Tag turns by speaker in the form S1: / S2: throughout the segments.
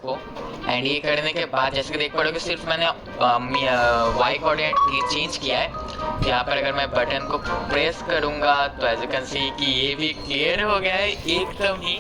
S1: को। एंड ये करने के बाद जैसे कि देख पा रहे हो कि सिर्फ मैंने वाई कोऑर्डिनेट चेंज किया है। यहाँ पर अगर मैं बटन को प्रेस करूंगा तो एज यू कैन सी कि ये भी क्लियर हो गया है एकदम ही।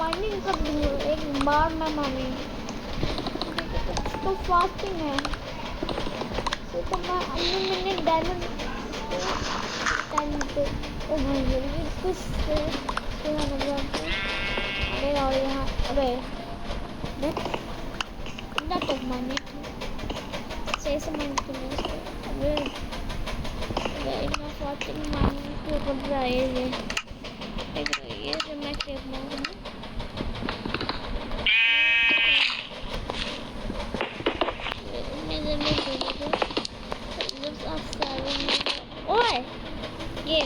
S2: माइनिंग कर दूँ एक बार मैं माइनिंग तो फास्टिंग है तो मैं अनलिमिटेड डायमंड पे ओ भाई ये कुछ से अरे और यहाँ अबे ना तो माने सही से मान के नहीं अबे इतना फास्टिंग माइनिंग को कर रहा है ये जो मैं खेल रहा हूँ ओए ये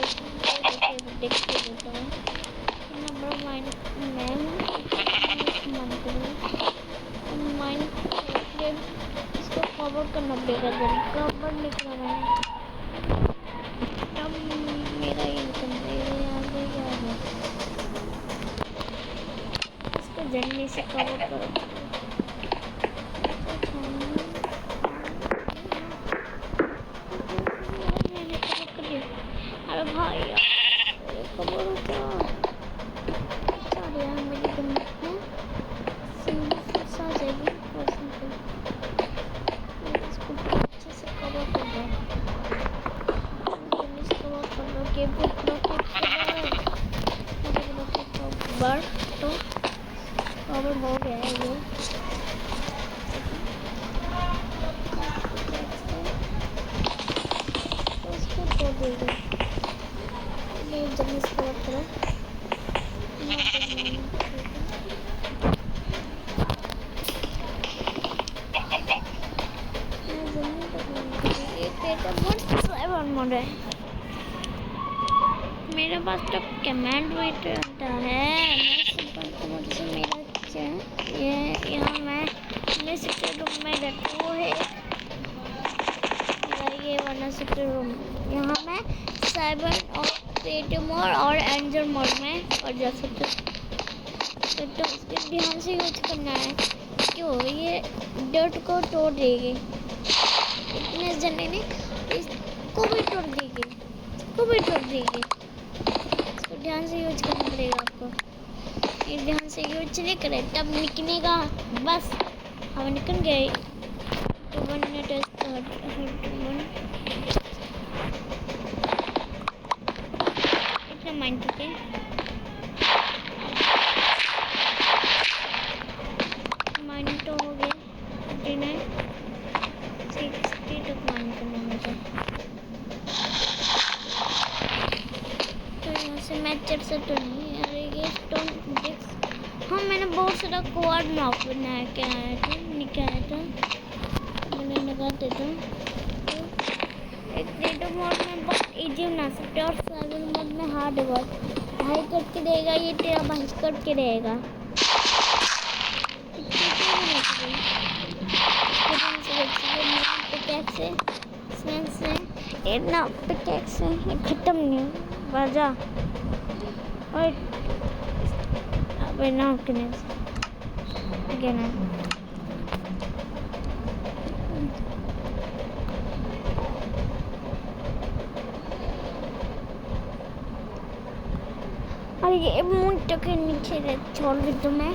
S2: देखते देता हूँ नंबर माइन मैं माइन इसको कवर करना पड़ेगा कवर निकला मैंने तब मेरा इनकम इसको जल्दी से कवर करो भाई खबर होता यार मेरी गन्नत में सा जाएगी इसको अच्छे से कवर कर दो के बार तो कवर हो गया है ये तो उसको तोड़ देंगे जल्दी से कवर करो मेरे पास तो कमांड वेट आता है मेरा ये यहाँ मैं अपने सेक्टर रूम में रहता हूँ है ये वाला सेक्टर रूम यहाँ मैं साइबर और क्रिएटिव मोड और एंजल मोड में और जा सकते तो इसके ध्यान से यूज करना है क्यों ये डर्ट को तोड़ देगी इतने जने ने इसको भी तोड़ देगी इसको ध्यान से यूज करना पड़ेगा आपको ये ध्यान से यूज नहीं करे तब निकलेगा बस हम निकल गए तो 1 मिनट माइन करके माइन तो हो गया 59 60 तक माइन करना मुझे तो यहाँ से मैं चढ़ सकता नहीं अरे ये स्टोन डिस्क हाँ मैंने बहुत सारा क्वाड नॉक बनाया क्या आया था निकाला था मैंने लगा देता एक क्रिएटिव मोड में बहुत इजी बना सकते हैं और सर्वाइवल मोड में हार्ड वर्क भाई करके देगा ये तेरा भाई करके रहेगा इतना पिकैक्स से खत्म नहीं बाजा और अबे ना करने ना और ये मुंट के नीचे छोड़ दी तो मैं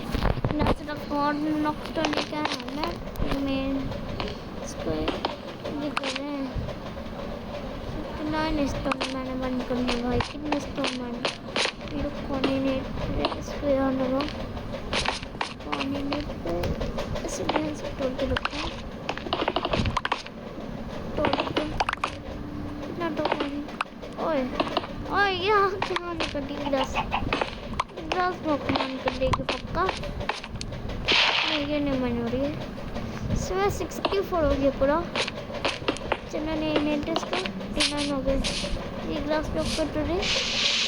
S2: नसरत और नॉक तो नहीं क्या है मैं इसको मैंने स्टोन मैंने बंद करने भाई कितने स्टोन मैंने मेरे कोऑर्डिनेट पे आना लो कोऑर्डिनेट पे ऐसे ध्यान से तोड़ के रखते हैं तोड़ के कितना तोड़नी ओए ओए यहाँ कहाँ निकल दी ग्लास नुकसान कर देगी पक्का ये नहीं मन हो रही है इसमें 64 हो गया पूरा चलो नहीं टेस्ट को 9 हो गए ये ग्लास पे ऊपर टूटे